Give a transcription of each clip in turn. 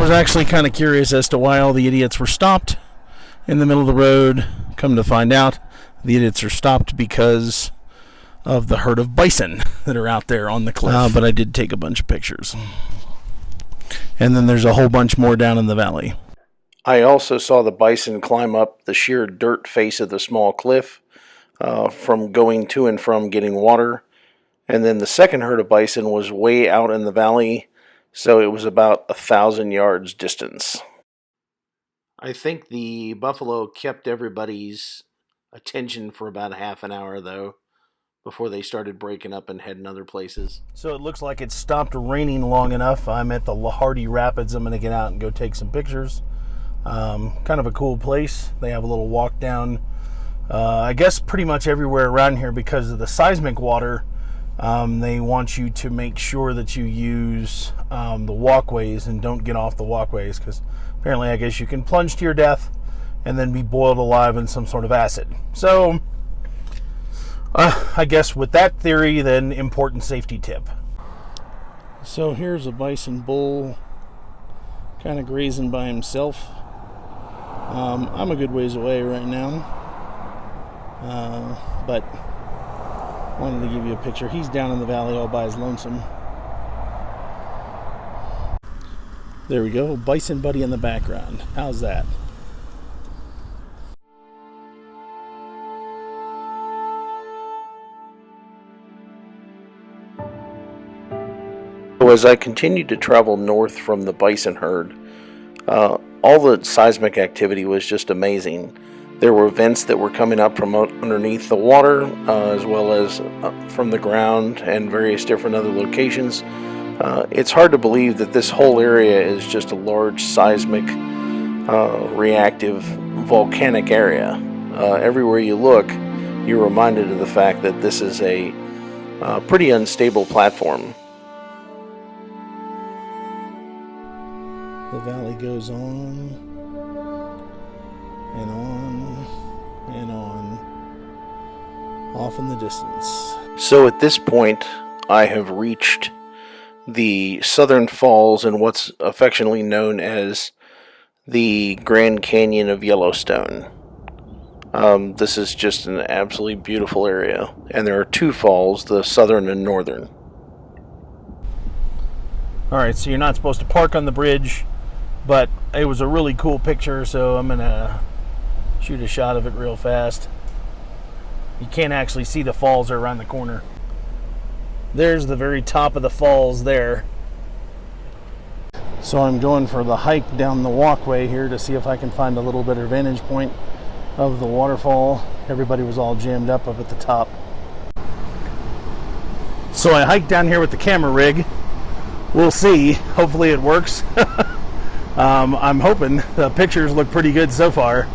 was actually kind of curious as to why all the idiots were stopped in the middle of the road. Come to find out, the idiots are stopped because of the herd of bison that are out there on the cliff. But I did take a bunch of pictures. And then there's a whole bunch more down in the valley. I also saw the bison climb up the sheer dirt face of the small cliff from going to and from getting water. And then the second herd of bison was way out in the valley, so it was about 1,000 yards distance. I think the buffalo kept everybody's attention for about half an hour, though, before they started breaking up and heading other places. So it looks like it stopped raining long enough. I'm at the Hardy Rapids. I'm going to get out and go take some pictures. Kind of a cool place. They have a little walk down, I guess pretty much everywhere around here because of the seismic water. They want you to make sure that you use the walkways and don't get off the walkways because apparently I guess you can plunge to your death and then be boiled alive in some sort of acid. So I guess with that theory, then important safety tip. So here's a bison bull kind of grazing by himself. I'm a good ways away right now, but wanted to give you a picture. He's down in the valley all by his lonesome. There we go, bison buddy in the background. How's that? So as I continued to travel north from the bison herd, all the seismic activity was just amazing. There were vents that were coming up from underneath the water, as well as from the ground and various different other locations. It's hard to believe that this whole area is just a large seismic, reactive, volcanic area. Everywhere you look, you're reminded of the fact that this is a pretty unstable platform. The valley goes on and on and on, off in the distance. So at this point, I have reached the southern falls in what's affectionately known as the Grand Canyon of Yellowstone. This is just an absolutely beautiful area, and there are two falls, the southern and northern. Alright, so you're not supposed to park on the bridge, but it was a really cool picture, so I'm gonna shoot a shot of it real fast. You can't actually see the falls are around the corner. There's the very top of the falls there. So I'm going for the hike down the walkway here to see if I can find a little better vantage point of the waterfall. Everybody was all jammed up at the top. So I hiked down here with the camera rig. We'll see. Hopefully it works. I'm hoping. The pictures look pretty good so far.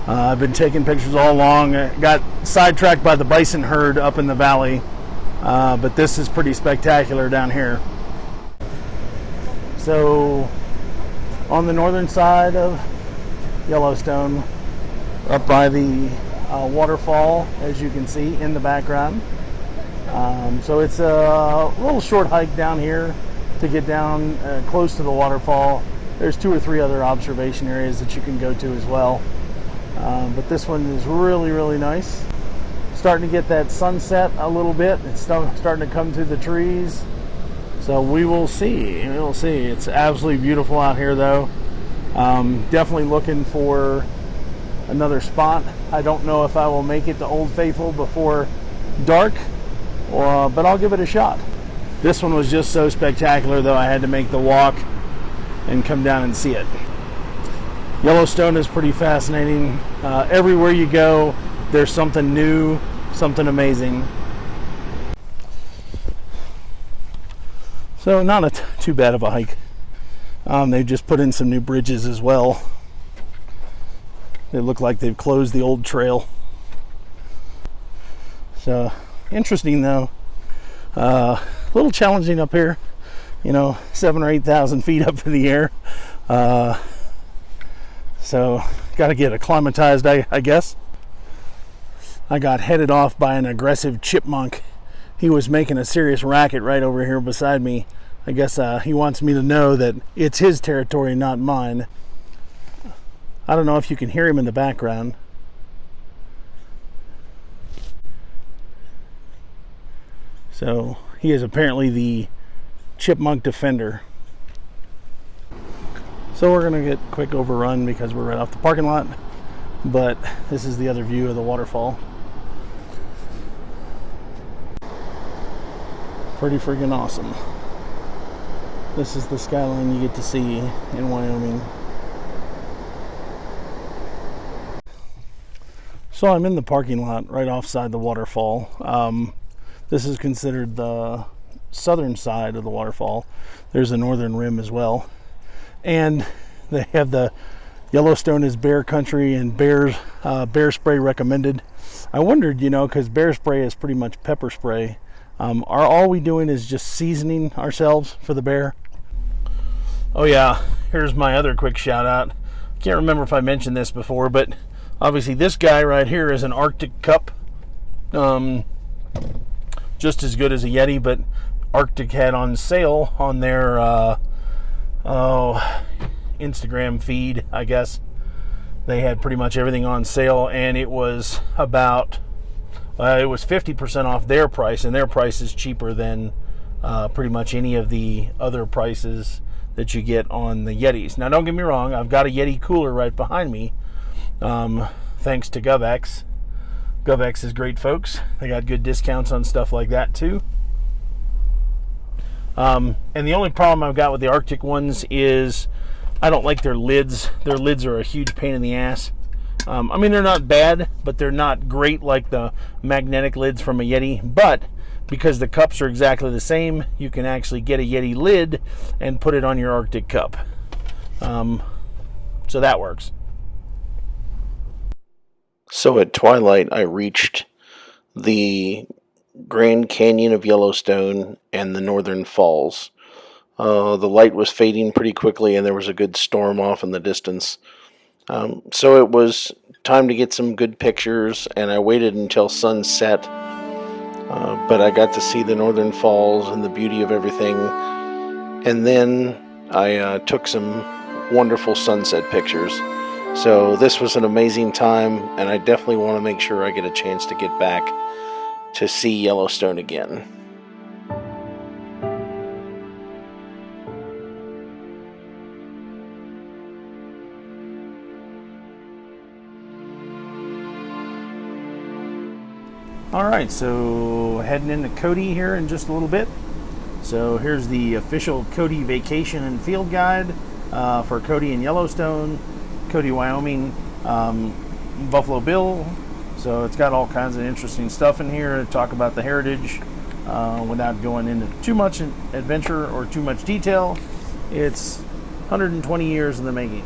I've been taking pictures all along. Got sidetracked by the bison herd up in the valley, but this is pretty spectacular down here. So on the northern side of Yellowstone, up by the waterfall, as you can see in the background. So it's a little short hike down here to get down close to the waterfall. There's 2 or 3 other observation areas that you can go to as well. But this one is really, really nice. Starting to get that sunset a little bit. It's starting to come through the trees. So we will see. We'll see. It's absolutely beautiful out here, though. Definitely looking for another spot. I don't know if I will make it to Old Faithful before dark, but I'll give it a shot. This one was just so spectacular, though, I had to make the walk and come down and see it. Yellowstone is pretty fascinating. Everywhere you go, there's something new, something amazing. So not too bad of a hike. They've just put in some new bridges as well. They look like they've closed the old trail. So interesting, though. A little challenging up here. 7,000 or 8,000 feet up in the air. So got to get acclimatized, I guess. I got headed off by an aggressive chipmunk. He was making a serious racket right over here beside me. I guess he wants me to know that it's his territory, not mine. I don't know if you can hear him in the background. So he is apparently the chipmunk defender. So we're gonna get quick overrun because we're right off the parking lot, but this is the other view of the waterfall. Pretty freaking awesome. This is the skyline you get to see in Wyoming. So I'm in the parking lot right offside the waterfall. This is considered the southern side of the waterfall. There's a northern rim as well. And they have the Yellowstone is bear country and bear spray recommended. I wondered, because bear spray is pretty much pepper spray. Are all we doing is just seasoning ourselves for the bear? Oh yeah, here's my other quick shout out. Can't remember if I mentioned this before, but obviously this guy right here is an Arctic cup. Just as good as a Yeti, but Arctic had on sale on their Instagram feed, I guess. They had pretty much everything on sale, and it was about it was 50% off their price, and their price is cheaper than pretty much any of the other prices that you get on the Yetis. Now, don't get me wrong, I've got a Yeti cooler right behind me, thanks to GovX. GovX is great, folks. They got good discounts on stuff like that too. And the only problem I've got with the Arctic ones is I don't like their lids. Their lids are a huge pain in the ass. I mean, they're not bad, but they're not great like the magnetic lids from a Yeti. But because the cups are exactly the same, you can actually get a Yeti lid and put it on your Arctic cup. So that works. So at twilight, I reached the Grand Canyon of Yellowstone and the Northern Falls. The light was fading pretty quickly, and there was a good storm off in the distance. So it was time to get some good pictures, and I waited until sunset. But I got to see the Northern Falls and the beauty of everything. And then I took some wonderful sunset pictures. So this was an amazing time, and I definitely want to make sure I get a chance to get back to see Yellowstone again. Alright, so heading into Cody here in just a little bit. So here's the official Cody vacation and field guide for Cody and Yellowstone, Cody, Wyoming, Buffalo Bill. So it's got all kinds of interesting stuff in here to talk about the heritage without going into too much adventure or too much detail. It's 120 years in the making.